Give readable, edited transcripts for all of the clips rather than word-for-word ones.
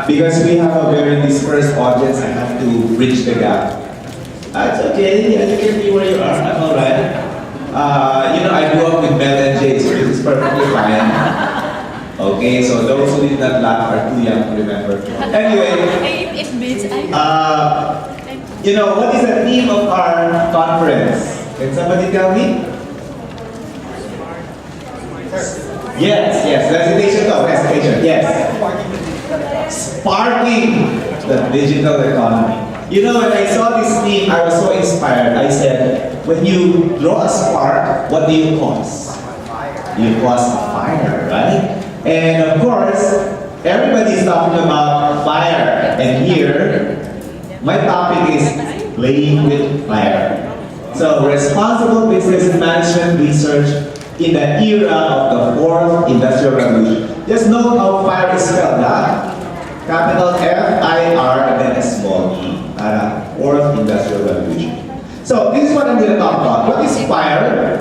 Because we have a very dispersed audience, I have to bridge the gap. That's okay, yeah, you can be where you are, I'm alright. I grew up with Mel and Jay, so this is perfectly fine. Okay, so those who did not laugh are too young to remember. Anyway, what is the theme of our conference? Can somebody tell me? Yes, recitation, yes. Sparking the digital economy. When I saw this theme, I was so inspired. I said, when you draw a spark, what do you cause? You cause a fire, right? And of course, everybody's talking about fire. And here, my topic is playing with fire. So, responsible business management research in the era of the fourth industrial revolution. Just note how fire is spelled, huh? Capital F-I-R and then a small e. Fourth industrial revolution. So this is what I'm going to talk about. What is fire?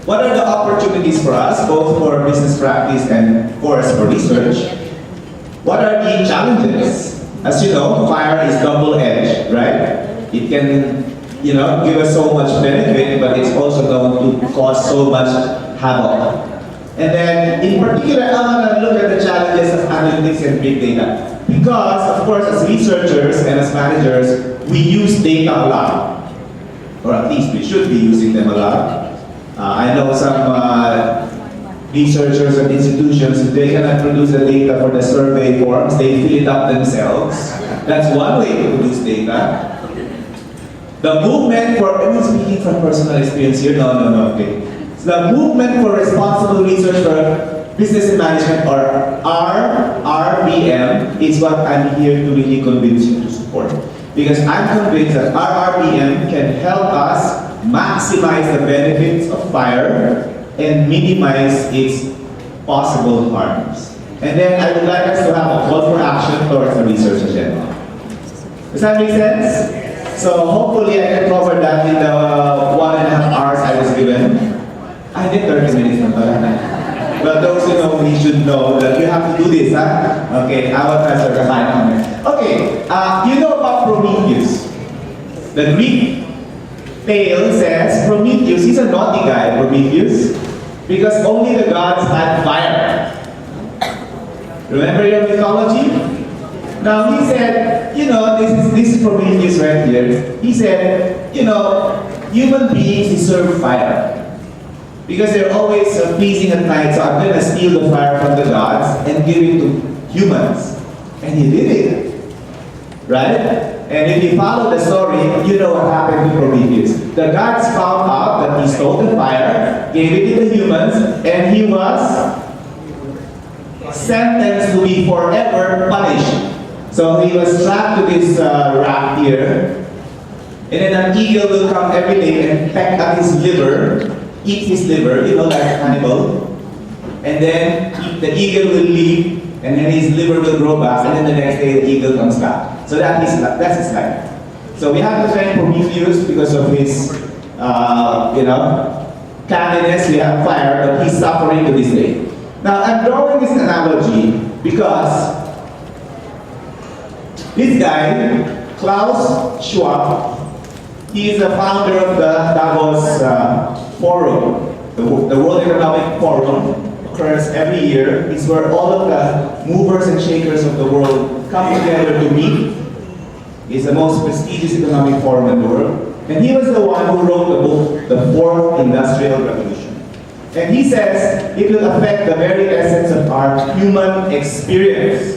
What are the opportunities for us, both for business practice and of course for research? What are the challenges? As you know, fire is double-edged, right? It can, give us so much benefit, but it's also known to cause so much havoc. And then, in particular, I want to look at the challenges of analytics and big data. Because, of course, as researchers and as managers, we use data a lot. Or at least we should be using them a lot. I know some researchers and institutions, if they cannot produce the data for the survey forms, they fill it up themselves. That's one way to produce data. The movement for, am I speaking from personal experience here? No, okay. So the movement for responsible research for business and management, or RVM, is what I'm here to really convince you to support. Because I'm convinced that RVM can help us maximize the benefits of fire and minimize its possible harms. And then I would like us to have a call for action towards the research agenda. Does that make sense? So hopefully I can cover that in the 1.5 hours I was given. I did 30 minutes na pala. But those who know me should know that you have to do this, huh? Okay, I will try to find on it. Okay, you know about Prometheus. The Greek tale says Prometheus, he's a naughty guy, Prometheus, because only the gods had fire. Remember your mythology? Now he said, this is Prometheus right here. He said, human beings deserve fire. Because they're always pleasing at night, so I'm going to steal the fire from the gods and give it to humans. And he did it. Right? And if you follow the story, you know what happened to Prometheus. The gods found out that he stole the fire, gave it to the humans, and he was sentenced to be forever punished. So he was strapped to this rack here, and then an eagle will come every day and peck at his liver, eat his liver, like Hannibal, and then the eagle will leave, and then his liver will grow back, and then the next day the eagle comes back. So that's his life. So we have to thank Prometheus because of his, candidness. We have fire, but he's suffering to this day. Now I'm drawing this analogy because this guy, Klaus Schwab, he is the founder of the Davos Forum. The World Economic Forum occurs every year. It's where all of the movers and shakers of the world come together to meet. It's the most prestigious economic forum in the world. And he was the one who wrote the book, The Fourth Industrial Revolution. And he says it will affect the very essence of our human experience.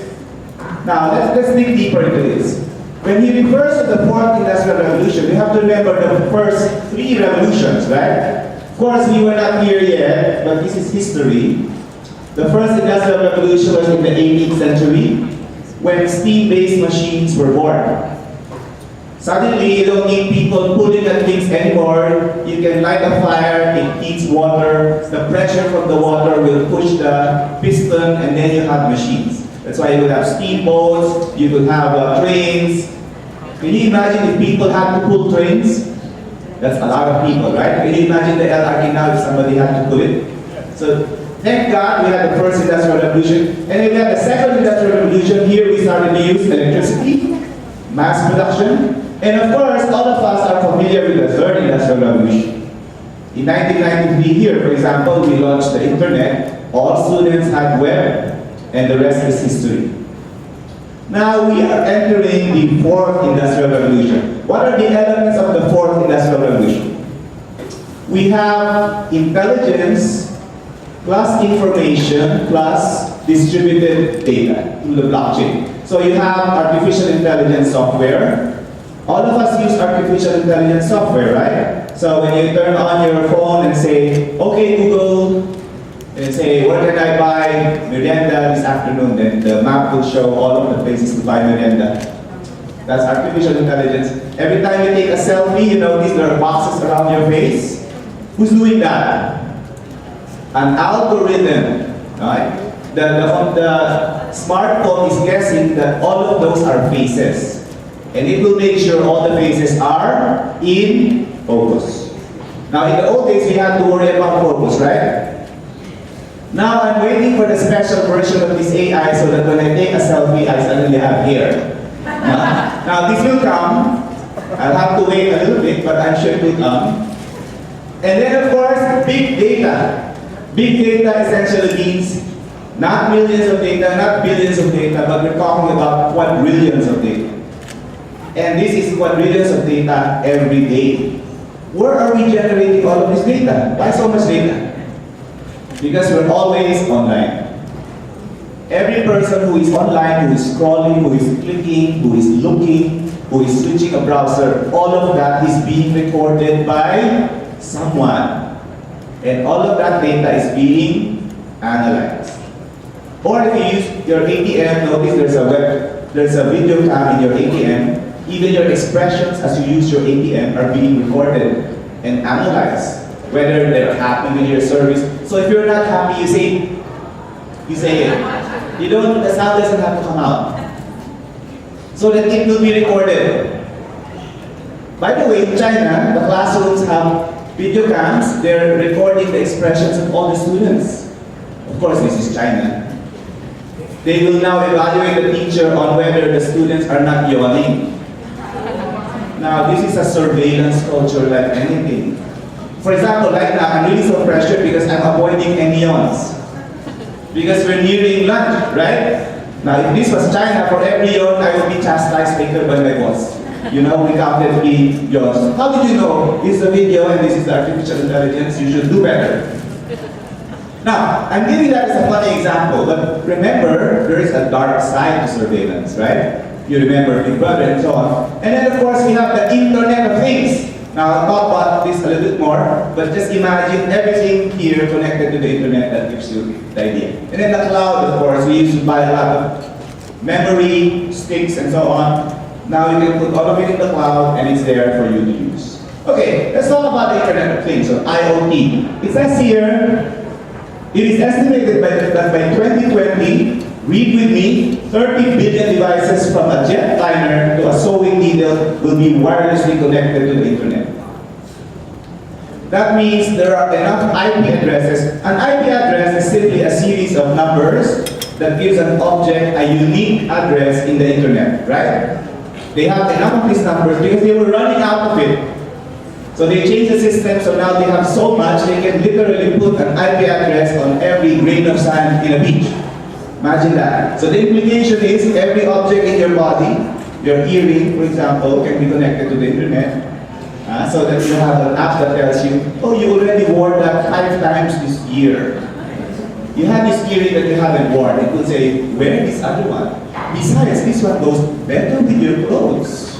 Now, let's dig deeper into this. When he refers to the Fourth Industrial Revolution, we have to remember the first three revolutions, right? Of course, we were not here yet, but this is history. The first Industrial Revolution was in the 18th century, when steam-based machines were born. Suddenly, you don't need people pulling at things anymore. You can light a fire, it heats water, the pressure from the water will push the piston, and then you have machines. That's why you would have steamboats, you could have trains. Can you imagine if people had to pull trains? That's a lot of people, right? Can you imagine the LRT now if somebody had to pull it? So thank God we had the first industrial revolution. And then we had the second industrial revolution. Here we started to use electricity, mass production. And of course, all of us are familiar with the third industrial revolution. In 1993 here, for example, we launched the internet. All students had web, and the rest is history. Now we are entering the fourth industrial revolution. What are the elements of the fourth industrial revolution? We have intelligence plus information plus distributed data through the blockchain. So you have artificial intelligence software. All of us use artificial intelligence software, right? So when you turn on your phone and say, okay Google, and say, where can I buy merienda this afternoon? Then the map will show all of the places to buy merienda. That's artificial intelligence. Every time you take a selfie, you notice there are boxes around your face. Who's doing that? An algorithm, right? The smartphone is guessing that all of those are faces. And it will make sure all the faces are in focus. Now in the old days, we had to worry about focus, right? Now I'm waiting for the special version of this AI so that when I take a selfie, I suddenly have hair. Now this will come. I'll have to wait a little bit, but I'm sure it will come. And then of course, big data. Big data essentially means not millions of data, not billions of data, but we're talking about quadrillions of data. And this is quadrillions of data every day. Where are we generating all of this data? Why so much data? Because we're always online. Every person who is online, who is scrolling, who is clicking, who is looking, who is switching a browser, all of that is being recorded by someone. And all of that data is being analyzed. Or if you use your ATM, notice there's a video cam in your ATM. Even your expressions as you use your ATM are being recorded and analyzed. Whether they're happy with your service. So if you're not happy, you say it. The sound doesn't have to come out. So that it will be recorded. By the way, in China, the classrooms have video cams. They're recording the expressions of all the students. Of course, this is China. They will now evaluate the teacher on whether the students are not yawning. Now, this is a surveillance culture like anything. For example, right now, I'm really so pressured because I'm avoiding any yawns. Because we're nearing lunch, right? Now, if this was China, for every yawn, I would be chastised later by my boss. You know, we counted 3 yawns. How did you know? This is a video and this is the artificial intelligence. You should do better. Now, I'm giving that as a funny example, but remember, there is a dark side to surveillance, right? You remember Big Brother and so on. And then, of course, we have the Internet of Things. Now, I'll talk about this a little bit more, but just imagine everything here connected to the internet. That gives you the idea. And then the cloud, of course, we used to buy a lot of memory, sticks, and so on. Now you can put all of it in the cloud, and it's there for you to use. Okay, let's talk about the Internet of Things, or IoT. It says here, it is estimated that by 2020, read with me, 30 billion devices from a jetliner to a sewing needle will be wirelessly connected to the internet. That means there are enough IP addresses. An IP address is simply a series of numbers that gives an object a unique address in the internet, right? They have enough of these numbers because they were running out of it. So they changed the system, so now they have so much, they can literally put an IP address on every grain of sand in a beach. Imagine that. So the implication is every object in your body, your earring, for example, can be connected to the internet. So that you have an app that tells you, oh, you already wore that 5 times this year. You have this earring that you haven't worn. It will say, wear this other one. Besides, this one goes better with your clothes.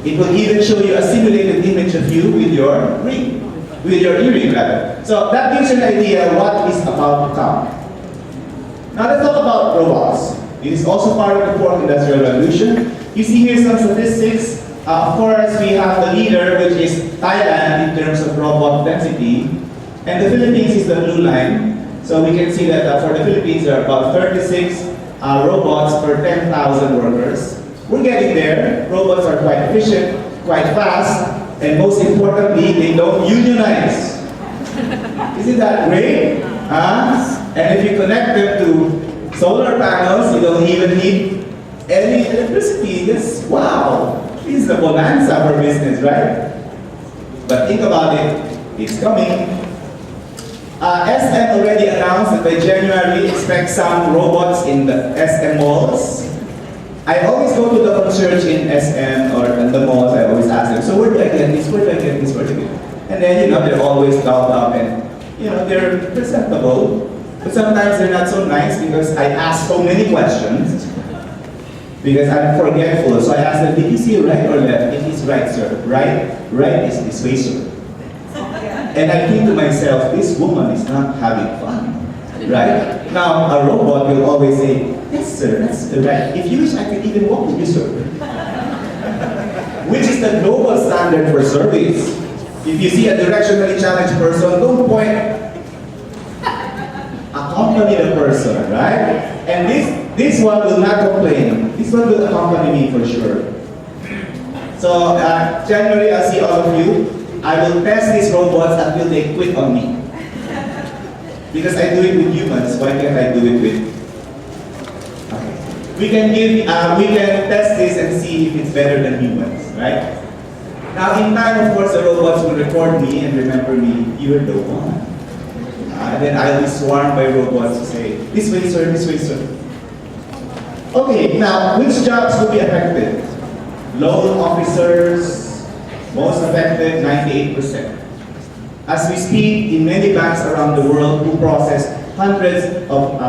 It will even show you a simulated image of you with your ring, with your earring rather. So that gives you an idea what is about to come. Now let's talk about robots. It is also part of the 4th Industrial Revolution. You see here some statistics. Of course, we have the leader, which is Thailand in terms of robot density. And the Philippines is the blue line. So we can see that for the Philippines, there are about 36 robots per 10,000 workers. We're getting there. Robots are quite efficient, quite fast, and most importantly, don't unionize. Isn't that great? And if you connect them to solar panels, you don't even need any electricity. That's, wow, this is a bonanza for business, right? But think about it, it's coming. SM already announced that by January, expect some robots in the SM malls. I always go to the concierge in SM or in the malls, I always ask them, so where do I get this, where do I get this, where do I get this? And then, they're always dolled up and, they're presentable. But sometimes they're not so nice because I ask so many questions. Because I'm forgetful. So I ask them, did you see right or left? It is right, sir. Right is this way, sir. And I think to myself, this woman is not having fun. Right? Now, a robot will always say, yes, sir, that's right. If you wish, I can even walk with you, sir. Which is the global standard for service. If you see a directionally challenged person, don't point. Accompany the person, right? And this one will not complain. This one will accompany me for sure. So, January, I'll see all of you. I will test these robots until they quit on me. Because I do it with humans, why can't I do it with... Okay. We can test this and see if it's better than humans, right? Now in time, of course, the robots will record me and remember me, you're the one. And then I'll be swarmed by robots to say, this way sir, this way sir. Okay, now which jobs will be affected? Loan officers, most affected, 98%. As we speak, in many banks around the world who process hundreds of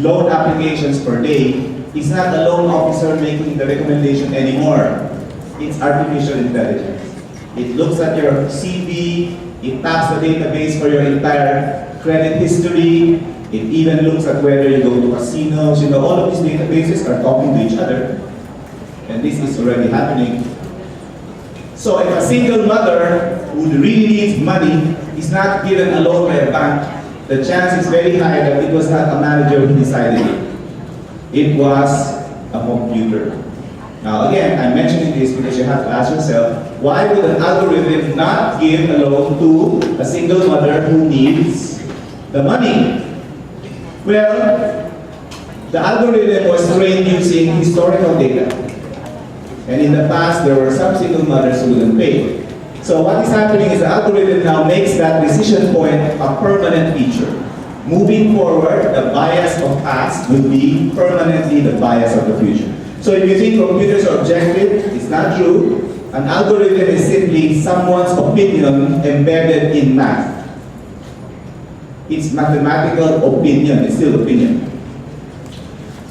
loan applications per day, it's not the loan officer making the recommendation anymore. It's artificial intelligence. It looks at your CV, it taps the database for your entire credit history, it even looks at whether you go to casinos. All of these databases are talking to each other. And this is already happening. So if a single mother who really needs money is not given a loan by a bank, the chance is very high that it was not a manager who decided it. It was a computer. Now again, I'm mentioning this because you have to ask yourself, why would an algorithm not give a loan to a single mother who needs the money? Well, the algorithm was trained using historical data. And in the past, there were some single mothers who wouldn't pay. So what is happening is the algorithm now makes that decision point a permanent feature. Moving forward, the bias of past will be permanently the bias of the future. So if you think computers are objective, it's not true. An algorithm is simply someone's opinion embedded in math. It's mathematical opinion, it's still opinion.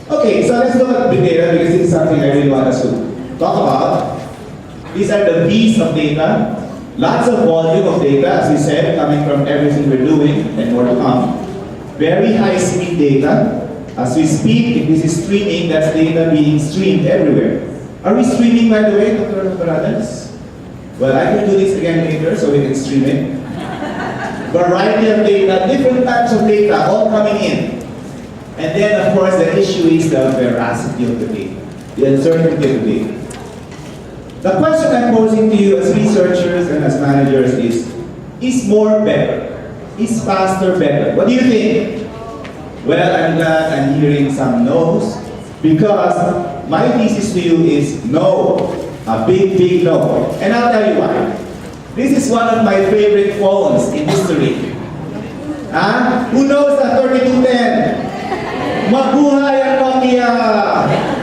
Okay, so let's look at big data because this is something I really want us to talk about. These are the V's of data. Lots of volume of data, as we said, coming from everything we're doing and more to come. Very high speed data. As we speak, if this is streaming, that's data being streamed everywhere. Are we streaming, by the way, Dr. Paradas? Well, I can do this again later so we can stream it. Variety of data, different types of data, all coming in. And then, of course, the issue is the veracity of the data, the uncertainty of the data. The question I'm posing to you as researchers and as managers is more better? Is faster better? What do you think? Well, I'm glad I'm hearing some no's, because my thesis to you is no. A big, big no. And I'll tell you why. This is one of my favorite phones in history. Who knows the 3210? Mabuhay ang Nokia!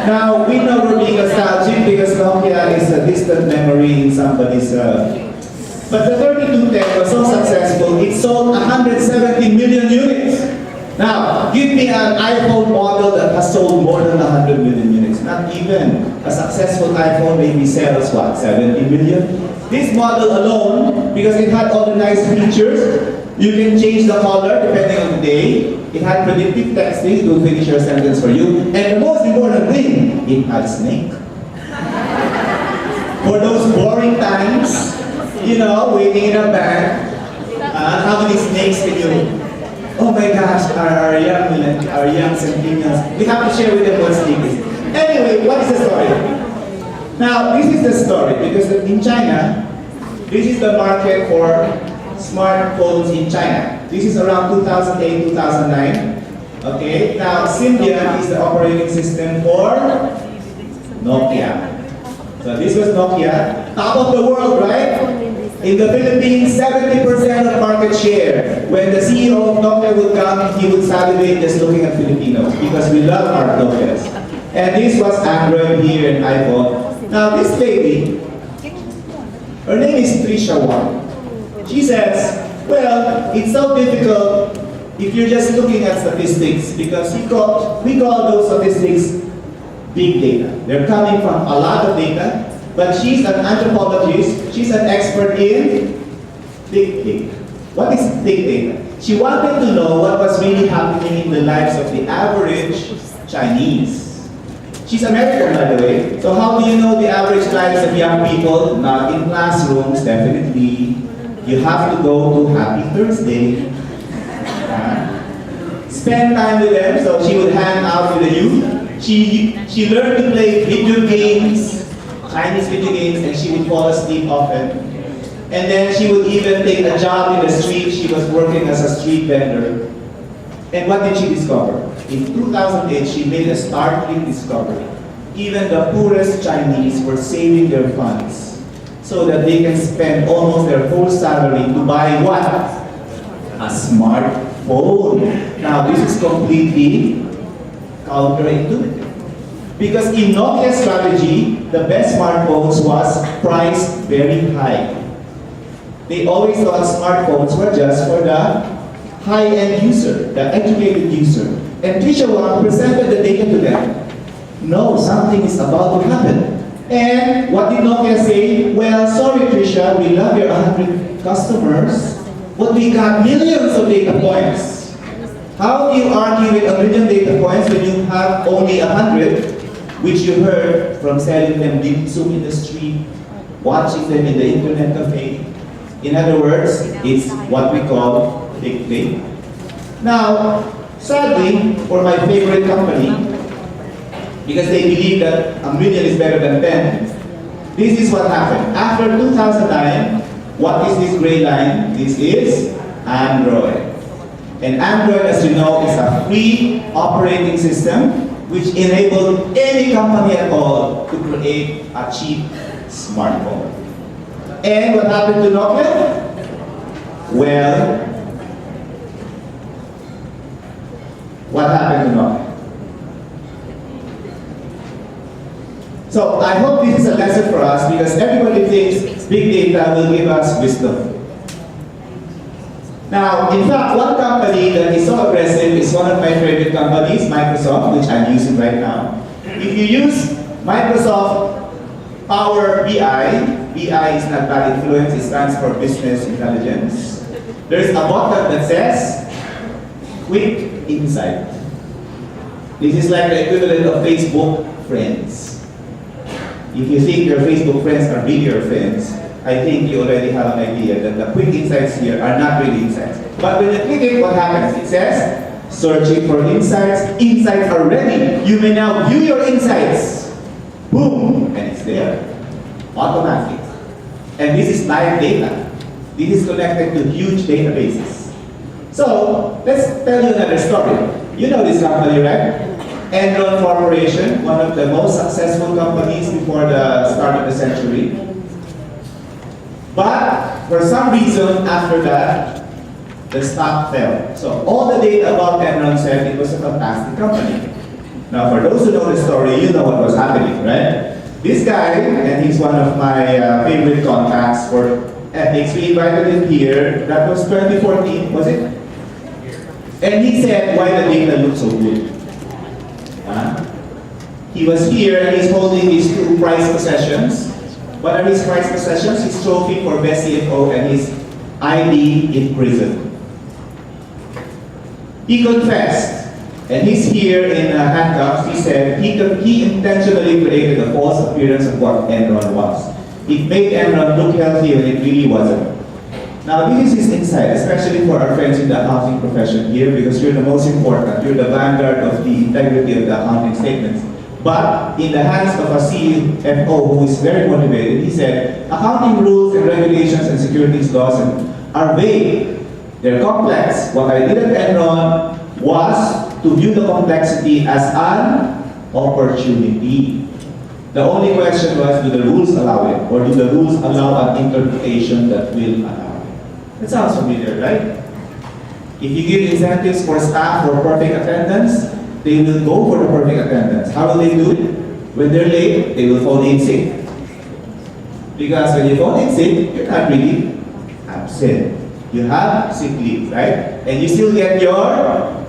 Now, we know we're being nostalgic because Nokia is a distant memory in somebody's... But the 3210 was so successful, it sold 170 million units. Now, give me an iPhone model that has sold more than 100 million units. Not even. A successful iPhone maybe sells, what, 70 million? This model alone, because it had all the nice features, you can change the color depending on the day. It had predictive texting to finish your sentence for you. And the most important thing, it had snake. For those boring times, waiting in a bank, how many snakes can you... Oh my gosh, our young centennials, we have to share with them what snake is. Anyway, what is the story? Now, this is the story, because in China, This is the market for smartphones in China. This is around 2008, 2009. Okay, now Symbian is the operating system for Nokia. So this was Nokia, top of the world, right? In the Philippines, 70% of market share. When the CEO of Nokia would come, he would salivate just looking at Filipinos because we love our Nokias. And this was Android here and iPhone. Now this lady, her name is Trisha Wang. She says, well, it's so difficult if you're just looking at statistics because we call those statistics big data. They're coming from a lot of data, but she's an anthropologist. She's an expert in big data. What is big data? She wanted to know what was really happening in the lives of the average Chinese. She's American, by the way. So how do you know the average lives of young people? Not in classrooms, definitely. You have to go to Happy Thursday. Spend time with them, so she would hang out with the youth. She learned to play video games, Chinese video games, and she would fall asleep often. And then she would even take a job in the street. She was working as a street vendor. And what did she discover? In 2008, she made a startling discovery. Even the poorest Chinese were saving their funds so that they can spend almost their whole salary to buy what? A smartphone. Now, this is completely counterintuitive. Because in Nokia's strategy, the best smartphones was priced very high. They always thought smartphones were just for the high-end user, the educated user. And Trisha Wang presented the data to them. No, something is about to happen. And what did Nokia say? Well, sorry Trisha, we love your 100 customers, but we got millions of data points. How do you argue with a million data points when you have only 100, which you heard from selling them dim sum in the street, watching them in the internet cafe? In other words, it's what we call big data. Now, sadly, for my favorite company, because they believe that a million is better than 10, this is what happened. After 2009, what is this gray line? This is Android. And Android, as you know, is a free operating system which enabled any company at all to create a cheap smartphone. And what happened to Nokia? Well, what happened to Nokia? So I hope this is a lesson for us because everybody thinks big data will give us wisdom. Now, in fact, one company that is so aggressive is one of my favorite companies, Microsoft, which I'm using right now. If you use Microsoft Power BI, BI is not bad influence, it stands for Business Intelligence. There's a button that says Quick Insight. This is like the equivalent of Facebook Friends. If you think your Facebook friends are really your friends, I think you already have an idea that the quick insights here are not really insights. But when you click it, what happens? It says, searching for insights. Insights are ready. You may now view your insights. Boom, and it's there. Automatic. And this is live data. This is connected to huge databases. So, let's tell you another story. You know this company, right? Enron Corporation, one of the most successful companies before the start of the century. But for some reason after that, the stock fell. So all the data about Enron said it was a fantastic company. Now for those who know the story, you know what was happening, right? This guy, and he's one of my favorite contacts for ethics, we invited him here. That was 2014, was it? And he said why the data looked so good. He was here and he's holding these two prized possessions. What are his prized possessions? His trophy for best CFO and his ID in prison. He confessed, and he's here in handcuffs. He said he intentionally created a false appearance of what Enron was. It made Enron look healthy when it really wasn't. Now this is his insight, especially for our friends in the accounting profession here, because you're the most important. You're the vanguard of the integrity of the accounting statements. But in the hands of a CFO who is very motivated, he said, accounting rules and regulations and securities laws are vague. They're complex. What I did at Enron was to view the complexity as an opportunity. The only question was, do the rules allow it? Or do the rules allow an interpretation that will allow it? That sounds familiar, right? If you give incentives for staff for perfect attendance, they will go for the perfect attendance. How will they do it? When they're late, they will phone in sick. Because when you phone in sick, you're not really absent. You have sick leave, right? And you still get your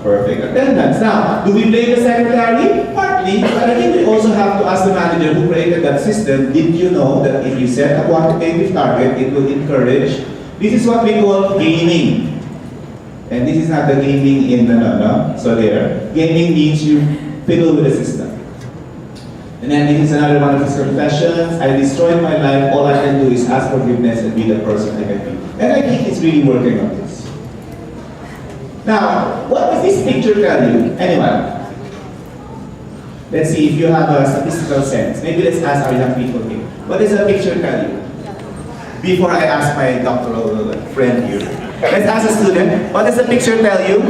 perfect attendance. Now, do we blame the secretary? Partly, but I think we also have to ask the manager who created that system, did you know that if you set a quantitative target, it will encourage? This is what we call gaming. And this is not the gaming in the so there. Gaming means you fiddle with the system. And then this is another one of his confessions. I destroyed my life. All I can do is ask forgiveness and be the person I can be. And I think it's really working on this. Now, what does this picture tell you? Anyway, let's see if you have a statistical sense. Maybe let's ask our young people here. What does the picture tell you? Before I ask my doctoral friend here. Let's ask a student. What does the picture tell you?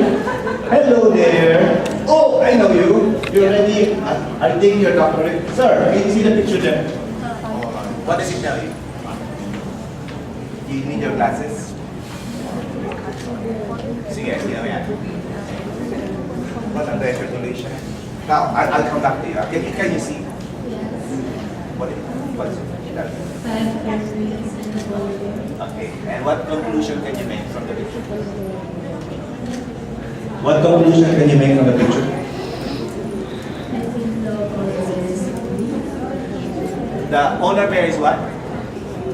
Hello there. Oh, I know you. You're ready. I think you're doctorate. Sir, can you see the picture there? What does it tell you? You need your glasses? Sige, sige yan. What are the regulation? Now, I'll come back to you. Can you see? What is it? Okay, and what conclusion can you make from the picture? What conclusion can you make from the picture? The polar bear is what?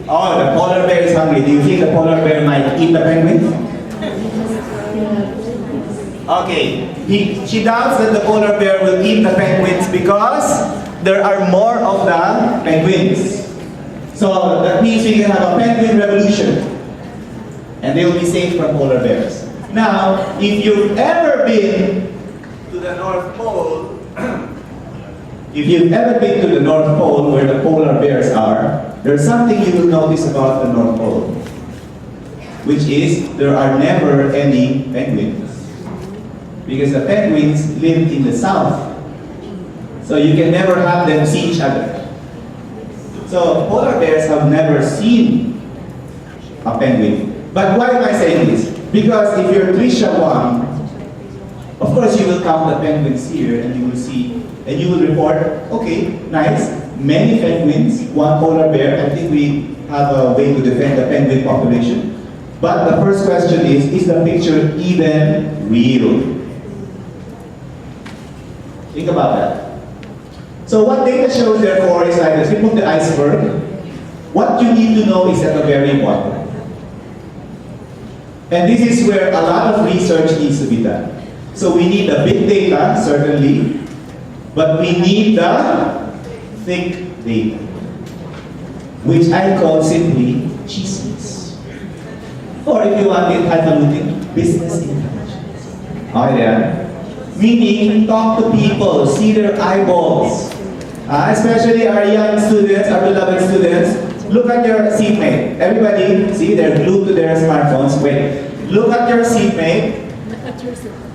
Oh, the polar bear is hungry. Do you think the polar bear might eat the penguin? Okay, she doubts that the polar bear will eat the penguins because there are more of the penguins. So that means we can have a penguin revolution. And they will be safe from polar bears. Now, if you've ever been to the North Pole, if you've ever been to the North Pole where the polar bears are, there's something you will notice about the North Pole, which is there are never any penguins. Because the penguins live in the south. So you can never have them see each other. So polar bears have never seen a penguin. But why am I saying this? Because if you're Trisha Wang, of course you will count the penguins here and you will see, and you will report, okay, nice, many penguins, one polar bear. I think we have a way to defend the penguin population. But the first question is the picture even real? Think about that. So what data shows therefore is like the tip of the iceberg. What you need to know is at the very bottom. And this is where a lot of research needs to be done. So we need the big data, certainly, but we need the thick data, which I call simply chismis. Or if you want it, highfalutin, business intelligence. Okay, yeah. Meaning, talk to people, see their eyeballs. Especially our young students, our beloved students. Look at your seatmate. Everybody, see, they're glued to their smartphones. Wait. Look at your seatmate.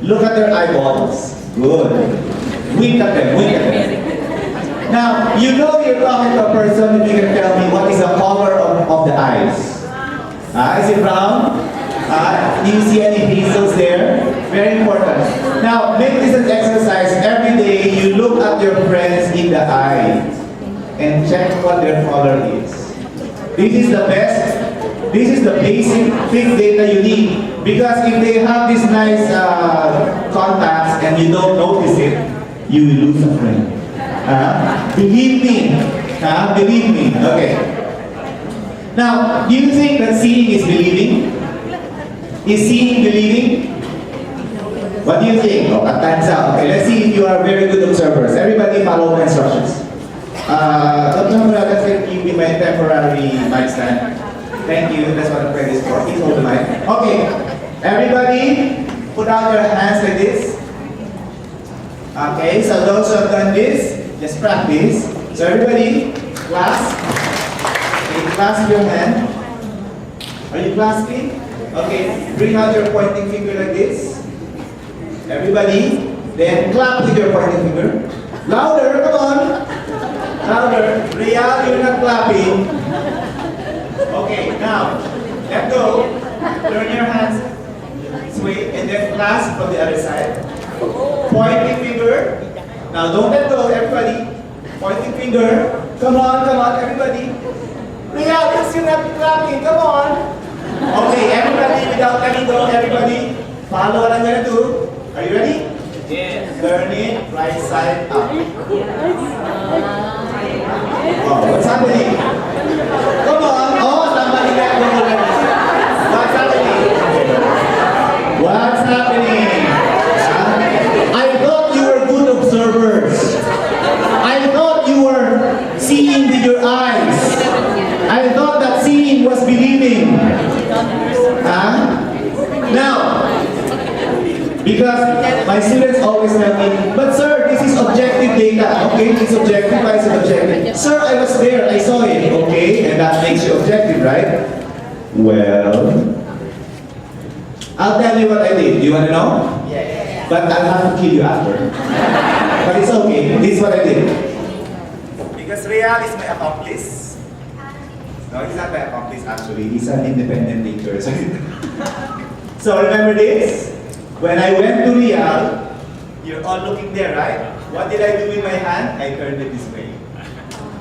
Look at their eyeballs. Good. Wink at them, wink at them. Now, you know you're talking to a person if you can tell me what is the color of the eyes. Is it brown? Do you see any hazels there? Very important. Now, make this an exercise. Every day, you look at your friends in the eye and check what their color is. This is the best, this is the basic big data you need. Because if they have these nice contacts and you don't notice it, you will lose a friend. Believe me. Believe me. Okay. Now, do you think that seeing is believing? Is seeing believing? What do you think? Oh, time's out. Okay, let's see if you are very good observers. Everybody follow the instructions. Dr. Mura, let's give me my temporary mic stand. Thank you. That's what the friend is for. Please hold the mic. Okay. Everybody, put out your hands like this. Okay, so those who have done this, just Let's practice. So everybody, clasp. Okay, clasp your hand. Are you clasping? Okay, bring out your pointing finger like this. Everybody, then clap with your pointing finger. Louder, come on. Louder. Real, you're not clapping. Okay, now, let go. Turn your hands this way and then clasp from the other side. Pointing finger. Now don't let go, everybody. Pointing finger. Come on, everybody. Real, yes, you're not clapping. Come on. Okay, everybody, without letting go, everybody. Follow what I'm gonna do. Are you ready? Yes. Turn it right side up. Oh, what's happening? Come on. Oh, somebody let go already. What's happening? What's happening? I thought you were good observers. I thought you were seeing with your eyes. I thought that seeing was believing. Now, because my students always tell me, but sir, this is objective data. Okay, it's objective, why is it objective? Sir, I was there, I saw it. Okay, and that makes you objective, right? Well, I'll tell you what I did. Do you want to know? Yes. But I'll have to kill you after. But it's okay, this is what I did. Because Real is my accomplice. No, he's not my accomplice actually. He's an independent thinker. So remember this? When I went to Real, you're all looking there, right? What did I do with my hand? I turned it this way.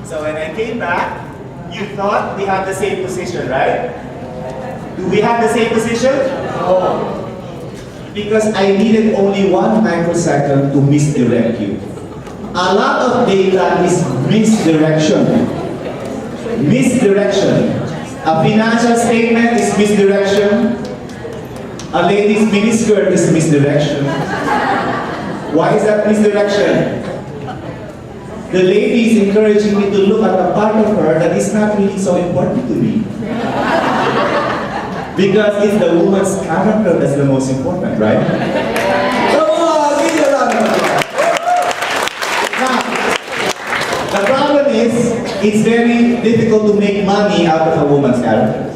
So when I came back, you thought we have the same position, right? Do we have the same position? No. Because I needed only 1 microsecond to misdirect you. A lot of data is misdirection. Misdirection. A financial statement is misdirection. A lady's miniskirt is misdirection. Why is that misdirection? The lady is encouraging me to look at a part of her that is not really so important to me. Because it's the woman's character that's the most important, right? Come on, give it a round of applause. Now, the problem is, it's very difficult to make money out of a woman's character.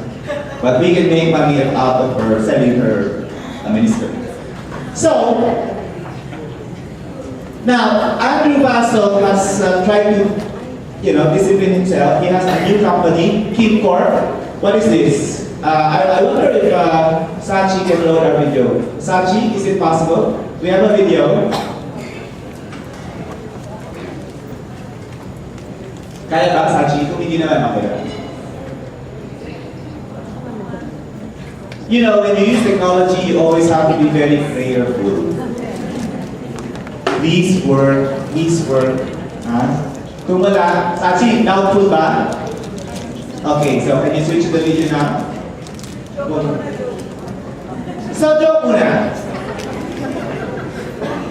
But we can make money out of her selling her miniskirt. So, now Andrew Vaso has tried to, discipline himself. He has a new company, Kim Corp. What is this? I wonder if Sachi can load our video. Sachi, is it possible? We have a video. Kaya ba, Sachi? Kung hindi naman makaya. You know, when you use technology, you always have to be very prayerful. Please work, please work. Kung wala, Sachi, doubtful ba? Okay, so can you switch the video now? So, joke muna.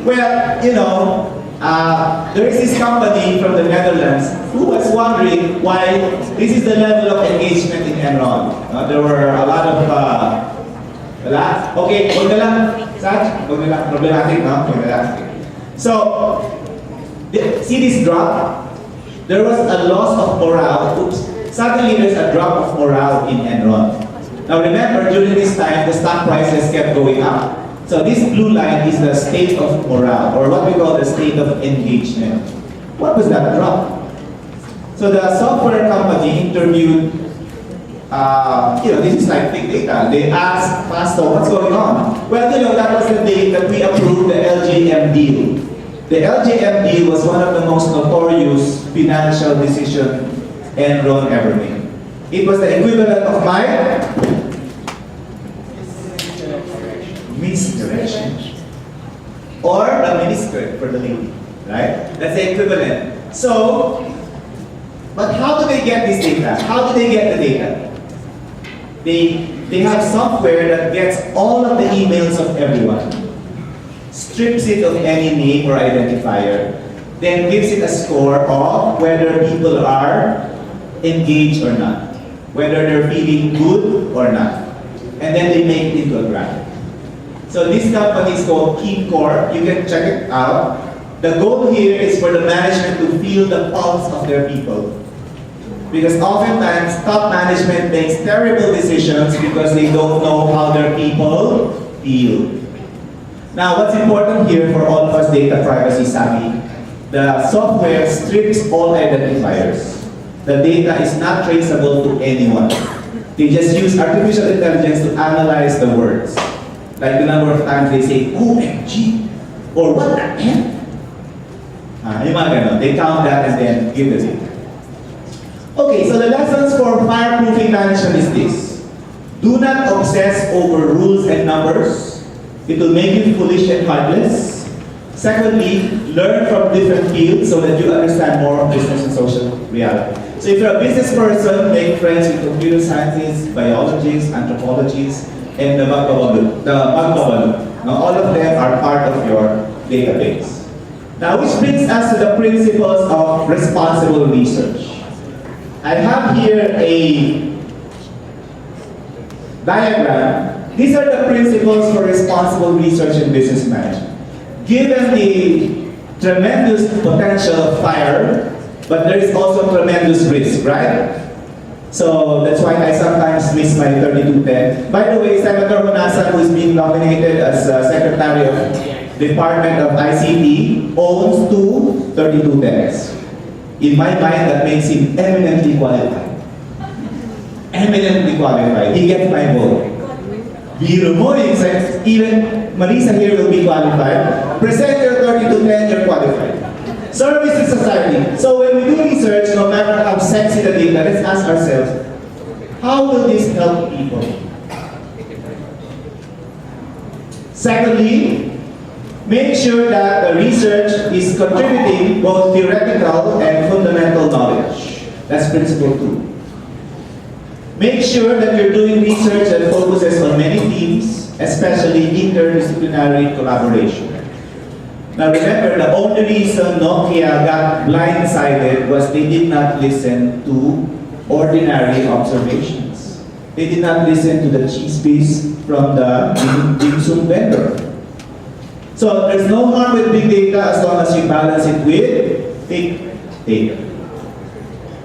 Well, there is this company from the Netherlands who was wondering why this is the level of engagement in Enron. There were a lot of, okay, huwag na lang, Sach, huwag na lang, problematic, no? Huwag na lang. So, see this drop? There was a loss of morale. Oops. Suddenly there's a drop of morale in Enron. Now remember, during this time, the stock prices kept going up. So this blue line is the state of morale, or what we call the state of engagement. What was that drop? So the software company interviewed, this is like big data. They asked Pasto, what's going on? Well, that was the day that we approved the LJM deal. The LJM deal was one of the most notorious financial decisions Enron ever made. It was the equivalent of my misdirection. Or the miniskirt for the lady, right? That's the equivalent. So, but how do they get this data? How do they get the data? They have software that gets all of the emails of everyone, strips it of any name or identifier, then gives it a score of whether people are engaged or not, whether they're feeling good or not. And then they make it into a graph. So this company is called Kim Corp. You can check it out. The goal here is for the management to feel the pulse of their people. Because oftentimes, top management makes terrible decisions because they don't know how their people feel. Now, what's important here for all of us data privacy savvy, the software strips all identifiers. The data is not traceable to anyone. They just use artificial intelligence to analyze the words. Like the number of times they say, OMG, or what the F? Yung mga ganon. They count that and then give the data. Okay, so the lessons for fireproofing management is this. Do not obsess over rules and numbers. It will make you foolish and heartless. Secondly, learn from different fields so that you understand more of business and social reality. So if you're a business person, make friends with computer scientists, biologists, anthropologists, and the magbabalot. Now all of them are part of your database. Now which brings us to the principles of responsible research. I have here a diagram. These are the principles for responsible research in business management. Given the tremendous potential of fire, but there is also tremendous risk, right? So that's why I sometimes miss my 3210. By the way, Senator Honasan, who is being nominated as Secretary of Department of ICT, owns 2 3210s. In my mind, that makes him eminently qualified. Eminently qualified. He gets my vote. Biro mo, even Marisa here will be qualified. Present your 3210, you're qualified. Service to society. So when we do research, no matter how sexy the data, let's ask ourselves, how will this help people? Secondly, make sure that the research is contributing both theoretical and fundamental knowledge. That's principle 2. Make sure that you're doing research that focuses on many themes, especially interdisciplinary collaboration. Now remember, the only reason Nokia got blindsided was they did not listen to ordinary observations. They did not listen to the cheese piece from the dim sum vendor. So there's no harm with big data as long as you balance it with big data.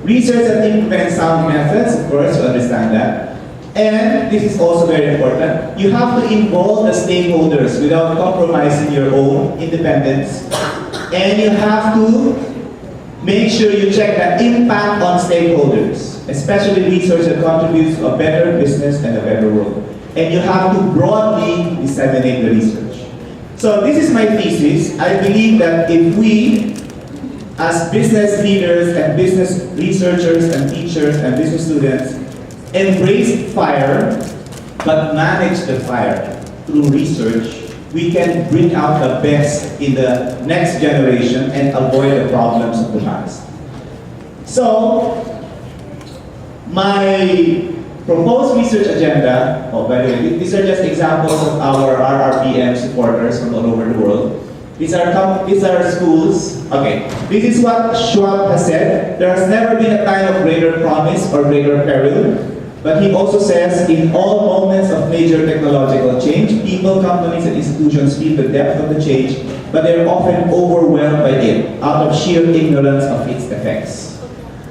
Research and implement sound methods, of course, you understand that. And this is also very important. You have to involve the stakeholders without compromising your own independence. And you have to make sure you check the impact on stakeholders, especially research that contributes to a better business and a better world. And you have to broadly disseminate the research. So this is my thesis. I believe that if we, as business leaders and business researchers and teachers and business students, embrace fire, but manage the fire through research, we can bring out the best in the next generation and avoid the problems of the past. So, my proposed research agenda, oh by the way, these are just examples of our RRPM supporters from all over the world. These are schools. Okay, this is what Schwab has said. There has never been a time of greater promise or greater peril. But he also says, in all moments of major technological change, people, companies, and institutions feel the depth of the change, but they're often overwhelmed by it, out of sheer ignorance of its effects.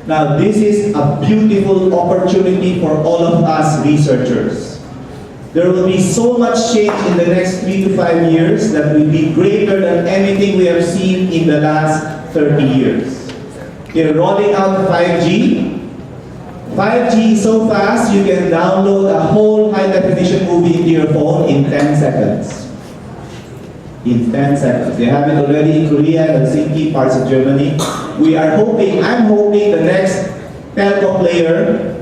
Now, this is a beautiful opportunity for all of us researchers. There will be so much change in the next 3 to 5 years that will be greater than anything we have seen in the last 30 years. They're rolling out 5G. 5G is so fast, you can download a whole high-definition movie into your phone in 10 seconds. In 10 seconds. They have it already in Korea, Helsinki, parts of Germany. I'm hoping the next telco player,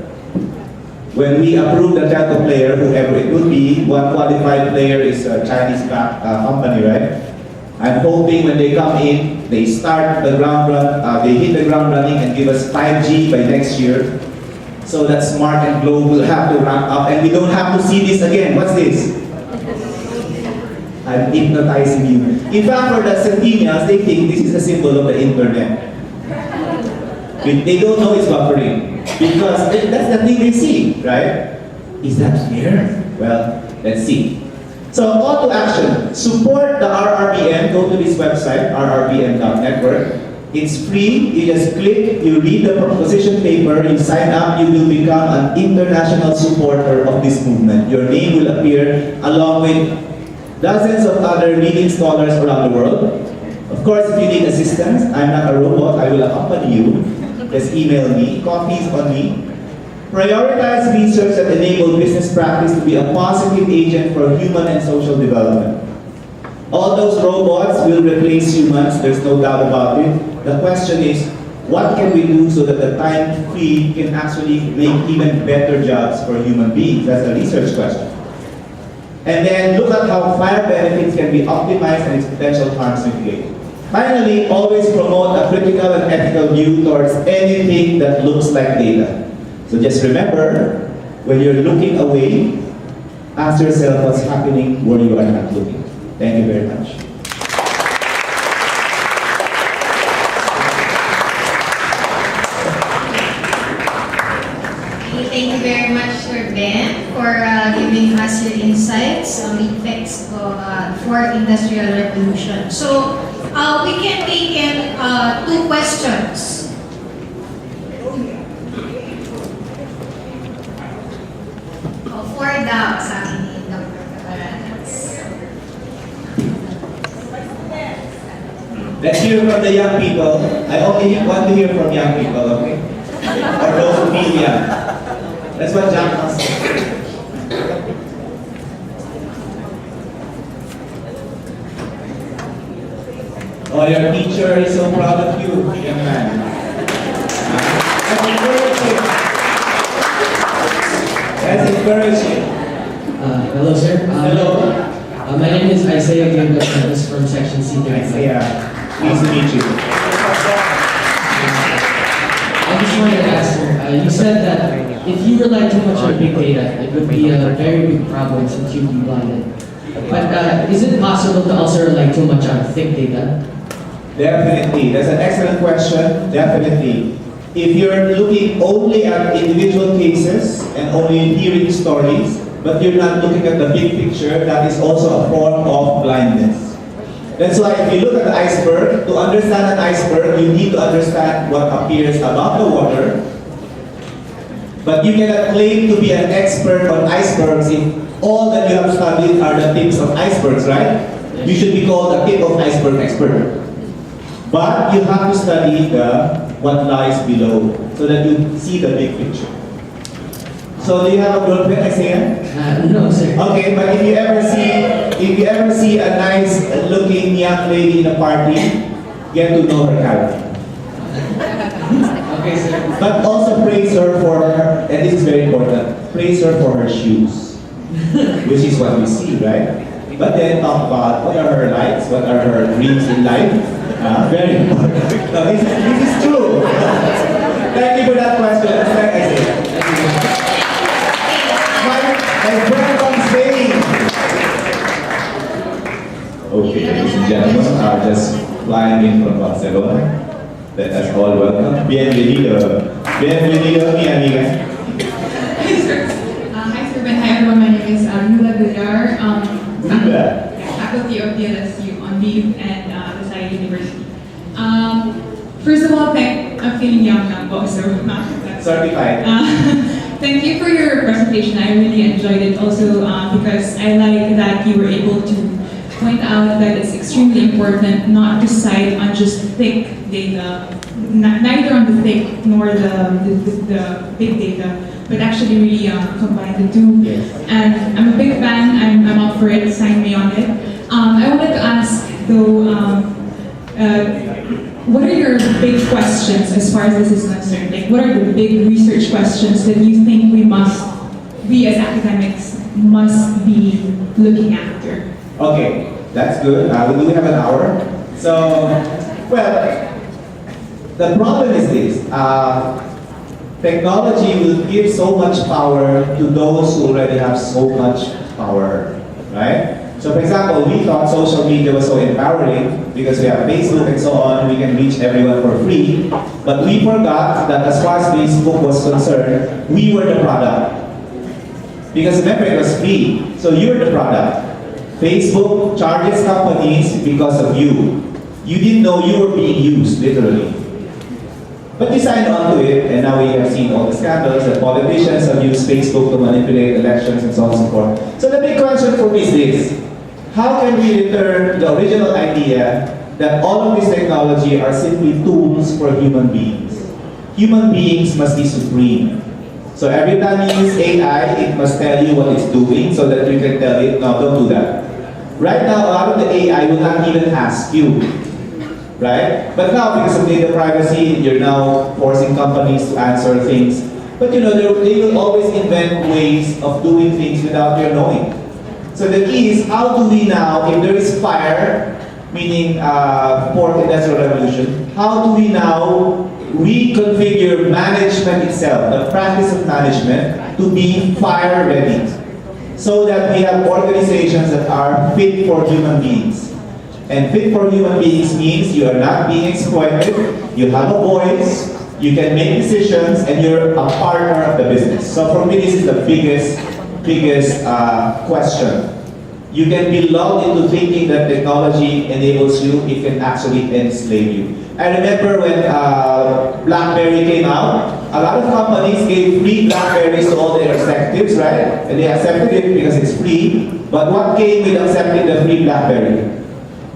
when we approve the telco player, whoever it will be, one qualified player is a Chinese company, right? I'm hoping when they come in, they start the ground run, they hit the ground running and give us 5G by next year. So that Smart and Globe will have to ramp up and we don't have to see this again. What's this? I'm hypnotizing you. In fact, for the centennials, they think this is a symbol of the internet. They don't know it's buffering. Because that's the thing they see, right? Is that here? Well, let's see. So call to action, support the RRBN, go to this website, rrbn.network. It's free, you just click, you read the proposition paper, you sign up, you will become an international supporter of this movement. Your name will appear along with dozens of other leading scholars around the world. Of course, if you need assistance, I'm not a robot, I will accompany you. Just email me, copies on me. Prioritize research that enable business practice to be a positive agent for human and social development. All those robots will replace humans, there's no doubt about it. The question is, what can we do so that the time free can actually make even better jobs for human beings? That's a research question. And then look at how fire benefits can be optimized and its potential harms mitigated. Finally, always promote a critical and ethical view towards anything that looks like data. So just remember, when you're looking away, ask yourself what's happening where you are not looking. Thank you very much. Thank you very much, Sir Ben, for giving us your insights on the effects of fourth industrial revolution. So we can take in 2 questions. For daw sa akin ni Dr. Cabarranas. Let's hear from the young people. I only want to hear from young people, okay? Or those who feel young. That's what John wants to say. Oh, your teacher is so proud of you, young man. That's encouraging. That's encouraging. Hello, sir. Hello. My name is Isaiah Gabriel from Section C. Isaiah, pleased to meet you. I just wanted to ask, sir, you said that if you rely too much on big data, it would be a very big problem since you'd be blinded. But is it possible to also rely too much on thick data? Definitely. That's an excellent question. Definitely. If you're looking only at individual cases and only hearing stories, but you're not looking at the big picture, that is also a form of blindness. That's why if you look at the iceberg, to understand an iceberg, you need to understand what appears above the water. But you cannot claim to be an expert on icebergs if all that you have studied are the tips of icebergs, right? You should be called a tip of iceberg expert. But you have to study what lies below so that you see the big picture. So do you have a girlfriend, Isaiah? No, sir. Okay, but if you ever see a nice looking young lady in a party, get to know her character. Okay, sir. But also praise her for her, and this is very important, praise her for her shoes, which is what we see, right? But then talk about what are her likes, what are her dreams in life. Very important. No, this is true. Thank you for that question. That's like I said. My friend on stage. Okay, ladies and gentlemen, just flying in from Barcelona. Let us all welcome. Bienvenido. Bienvenido, mi amiga. Hi, sir. Hi, sir Ben. Hi, everyone. My name is Nula Villar, faculty of DLSU on leave and the Salle University. First of all, I'm feeling young now, so not that. Certified. Thank you for your presentation. I really enjoyed it also because I like that you were able to point out that it's extremely important not to side on just thick data, neither on the thick nor the big data, but actually really combine the two. Yes. And I'm a big fan. I'm up for it. Sign me on it. I wanted to ask though, what are your big questions as far as this is concerned? Like, what are the big research questions that you think we as academics must be looking after? Okay, that's good. We do have an hour. So, well, the problem is this. Technology will give so much power to those who already have so much power, right? So for example, we thought social media was so empowering because we have Facebook and so on, we can reach everyone for free. But we forgot that as far as Facebook was concerned, we were the product. Because remember, it was free, so you're the product. Facebook charges companies because of you. You didn't know you were being used, literally. But you signed on to it, and now we have seen all the scandals that politicians have used Facebook to manipulate elections and so on and so forth. So the big question for me is this: how can we return the original idea that all of this technology are simply tools for human beings? Human beings must be supreme. So every time you use AI, it must tell you what it's doing so that you can tell it, no, don't do that. Right now, a lot of the AI will not even ask you. Right? But now, because of data privacy, you're now forcing companies to answer things. But you know, they will always invent ways of doing things without your knowing. So the key is, how do we now, if there is fire, meaning fourth industrial revolution, how do we now reconfigure management itself, the practice of management, to be fire ready, so that we have organizations that are fit for human beings. And fit for human beings means you are not being exploited, you have a voice, you can make decisions, and you're a partner of the business. So for me, this is the biggest question. You can be lulled into thinking that technology enables you, it can actually enslave you. I remember when BlackBerry came out, a lot of companies gave free BlackBerries to all their executives, right? And they accepted it because it's free. But what came with accepting the free BlackBerry?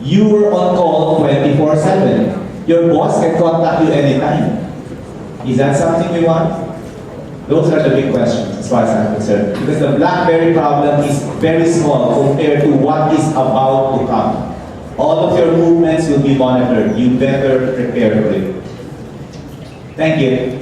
You were on call 24/7. Your boss can contact you anytime. Is that something we want? Those are the big questions as far as I'm concerned. Because the BlackBerry problem is very small compared to what is about to come. All of your movements will be monitored. You better prepare for it. Thank you.